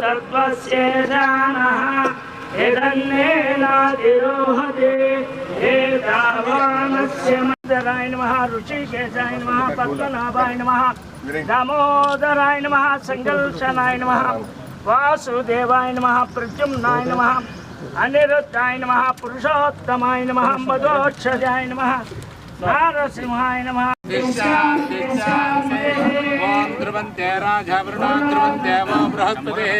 तत्त्वस्येषानः एतन्नेनातिरोहते एतावानस्य मन्दराय नमः ऋषिकेशाय नमः पद्मनाभाय नमः दामोदराय नमः संकर्षणाय नमः वासुदेवाय नमः प्रद्युम्नाय नमः अनिरुद्धाय नमः पुरुषोत्तमाय नमः मदोक्षजाय नमः नारसिंहाय नमः। ओम ध्रुवन्ते राजा वरुणो ध्रुवन्ते वो बृहस्पतिः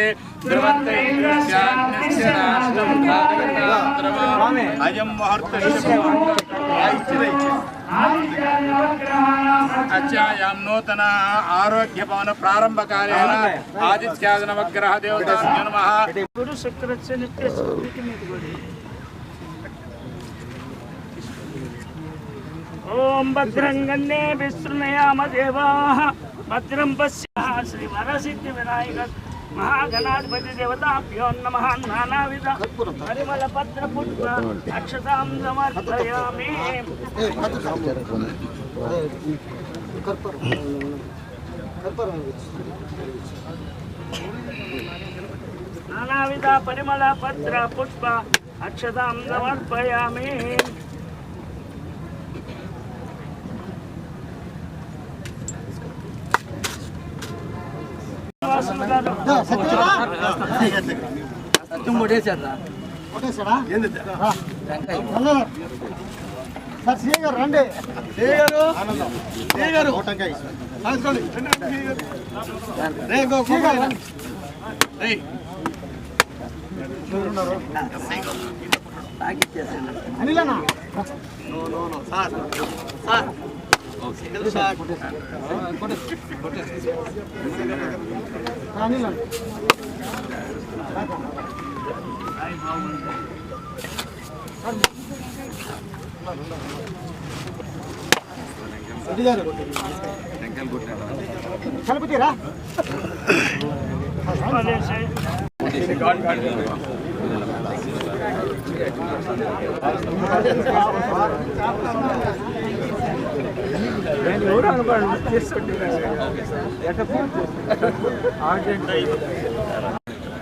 ध्रुवन्ते इन्द्रस्यान्यस्य राष्ट्रं धारयन्ताम् अयं मुहूर्तः अच्चायां नूतन आरोग्यभवन प्रारंभकालेन आदित्याद नवग्रह देवताभ्यो नमः। गुरु शुक्रस्य नित्यस्य ओम भद्रं गण्ये विष्णुयाम देवाः भद्रं पश्यः श्रीवरसिद्धि विनायक महागणाधिपति देवताभ्यो नमः। नानाविध परिमल पत्र पुष्प अक्षतां समर्पयामि। नानाविध परिमल पत्र पुष्प अक्षतां समर्पयामि।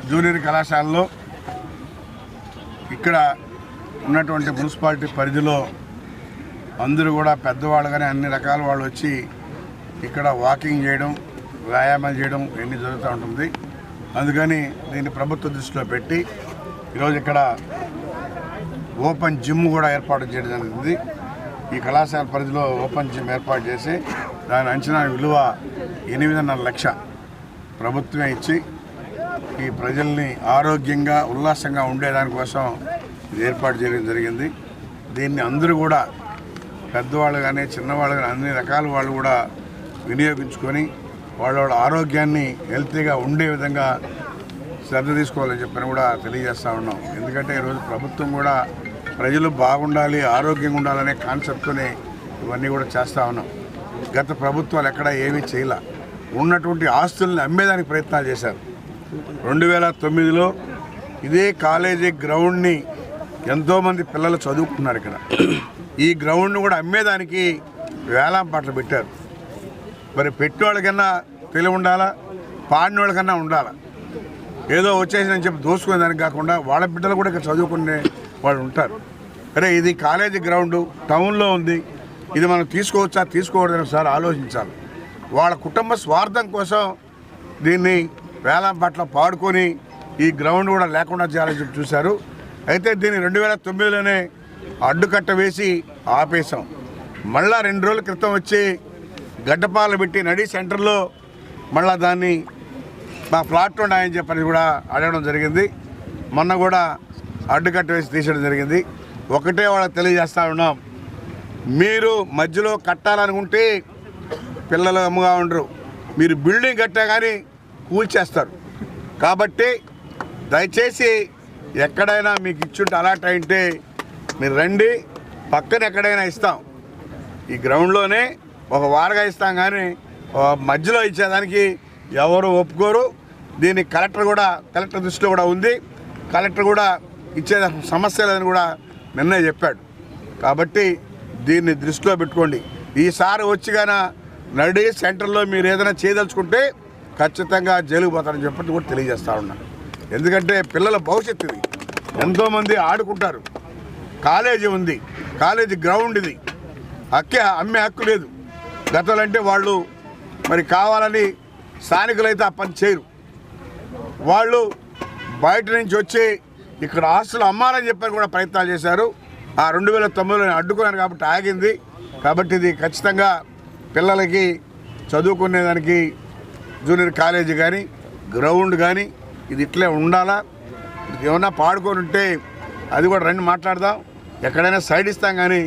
జూనియర్ కళాశాలలో ఇక్కడ ఉన్నటువంటి మున్సిపాలిటీ పరిధిలో అందరూ కూడా పెద్దవాళ్ళు కానీ అన్ని రకాల వాళ్ళు వచ్చి ఇక్కడ వాకింగ్ చేయడం వ్యాయామాలు చేయడం ఇవన్నీ జరుగుతూ ఉంటుంది. అందుకని దీన్ని ప్రభుత్వ దృష్టిలో పెట్టి ఈరోజు ఇక్కడ ఓపెన్ జిమ్ కూడా ఏర్పాటు చేయడం జరిగింది. ఈ కళాశాల పరిధిలో ఓపెన్ జిమ్ ఏర్పాటు చేసి దాని అంచనా విలువ 8.5 లక్ష ప్రభుత్వమే ఇచ్చి ఈ ప్రజల్ని ఆరోగ్యంగా ఉల్లాసంగా ఉండేదానికోసం ఇది ఏర్పాటు చేయడం జరిగింది. దీన్ని అందరూ కూడా పెద్దవాళ్ళు కానీ చిన్నవాళ్ళు కానీ అన్ని రకాల వాళ్ళు కూడా వినియోగించుకొని వాళ్ళ ఆరోగ్యాన్ని హెల్తీగా ఉండే విధంగా శ్రద్ధ తీసుకోవాలని చెప్పని కూడా తెలియజేస్తూ ఉన్నాం. ఎందుకంటే ఈరోజు ప్రభుత్వం కూడా ప్రజలు బాగుండాలి ఆరోగ్యంగా ఉండాలనే కాన్సెప్ట్తోనే ఇవన్నీ కూడా చేస్తూ ఉన్నాం. గత ప్రభుత్వాలు ఎక్కడ ఏమీ చేయలే. ఉన్నటువంటి ఆస్తుల్ని అమ్మేదానికి ప్రయత్నాలు చేశారు. 2009లో ఇదే కాలేజీ గ్రౌండ్ని ఎంతోమంది పిల్లలు చదువుకున్నారు. ఇక్కడ ఈ గ్రౌండ్ని కూడా అమ్మేదానికి వేలం పాటలు పెట్టారు. మరి పెట్టేవాళ్ళకన్నా తెలివి ఉండాలా, పాడినోళ్ళకన్నా ఉండాలా. ఏదో వచ్చేసిందని చెప్పి దోసుకునే దానికి కాకుండా వాళ్ళ బిడ్డలు కూడా ఇక్కడ చదువుకునే వాళ్ళు ఉంటారు. అరే ఇది కాలేజీ గ్రౌండ్ టౌన్లో ఉంది, ఇది మనం తీసుకోవచ్చా తీసుకోవద్దని ఒకసారి ఆలోచించాలి. వాళ్ళ కుటుంబ స్వార్థం కోసం దీన్ని వేలం పట్ల పాడుకొని ఈ గ్రౌండ్ కూడా లేకుండా చేయాలని చెప్పి చూశారు. అయితే దీన్ని 2009లోనే అడ్డుకట్ట వేసి ఆపేశాం. మళ్ళా 2 రోజుల క్రితం వచ్చి గడ్డపాలు పెట్టి నడి సెంటర్లో మళ్ళీ దాన్ని మా ప్లాట్ ఉన్నాయని చెప్పని కూడా అడగడం జరిగింది. మొన్న కూడా అడ్డుకట్ట వేసి తీసేయడం జరిగింది. ఒకటే వాళ్ళకి తెలియజేస్తూ ఉన్నాం, మీరు మధ్యలో కట్టాలనుకుంటే పిల్లలు అమ్ముగా ఉండరు, మీరు బిల్డింగ్ కట్టా కానీ కూల్చేస్తారు. కాబట్టి దయచేసి ఎక్కడైనా మీకు ఇచ్చుంటే అలాట్ అయింటే మీరు రండి, పక్కన ఎక్కడైనా ఇస్తాం. ఈ గ్రౌండ్లోనే ఒక వారగా ఇస్తాం కానీ మధ్యలో ఇచ్చేదానికి ఎవరు ఒప్పుకోరు. దీన్ని కలెక్టర్ దృష్టిలో కూడా ఉంది. కలెక్టర్ కూడా ఇచ్చే సమస్య లేదని కూడా నిన్నే చెప్పాడు. కాబట్టి దీన్ని దృష్టిలో పెట్టుకోండి. ఈసారి వచ్చిగానా నడి సెంటర్లో మీరు ఏదైనా చేయదలుచుకుంటే ఖచ్చితంగా జైలుకు పోతారని చెప్పి కూడా తెలియజేస్తా ఉన్నా. ఎందుకంటే పిల్లల భవిష్యత్తు ఇది. ఎంతోమంది ఆడుకుంటారు. కాలేజీ ఉంది, కాలేజీ గ్రౌండ్ ఇది. అమ్మే హక్కు లేదు. గతంలో వాళ్ళు మరి కావాలని స్థానికులైతే ఆ పని చేయరు. వాళ్ళు బయట నుంచి వచ్చి ఇక్కడ ఆస్తులు అమ్మాలని చెప్పని కూడా ప్రయత్నాలు చేశారు. ఆ 2009లో అడ్డుకున్నాను కాబట్టి ఆగింది. కాబట్టి ఇది ఖచ్చితంగా పిల్లలకి చదువుకునేదానికి జూనియర్ కాలేజీ కానీ గ్రౌండ్ కానీ ఇది ఇట్లే ఉండాలా. ఏమన్నా పాడుకొని ఉంటే అది కూడా రండి మాట్లాడదాం, ఎక్కడైనా సైడ్ ఇస్తాం. కానీ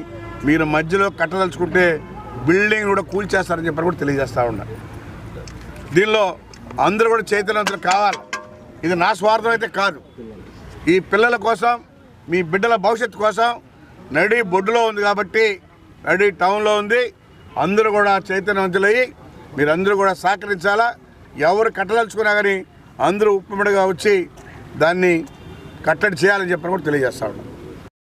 మీరు మధ్యలో కట్టదలుచుకుంటే బిల్డింగ్ కూడా కూల్చేస్తారని చెప్పని కూడా తెలియజేస్తూ ఉన్నారు. దీనిలో అందరూ కూడా చైతన్యవంతులు కావాలి. ఇది నా స్వార్థం అయితే కాదు. ఈ పిల్లల కోసం, మీ బిడ్డల భవిష్యత్తు కోసం నడి బొడ్డులో ఉంది కాబట్టి, నడి టౌన్లో ఉంది. అందరూ కూడా చైతన్యవంతులయ్యి మీరందరూ కూడా సహకరించాలా. ఎవరు కట్టదలుచుకున్నా కానీ అందరూ ఉప్పుమిడిగా వచ్చి దాన్ని కట్టడి చేయాలని చెప్పని కూడా తెలియజేస్తా ఉన్నాం.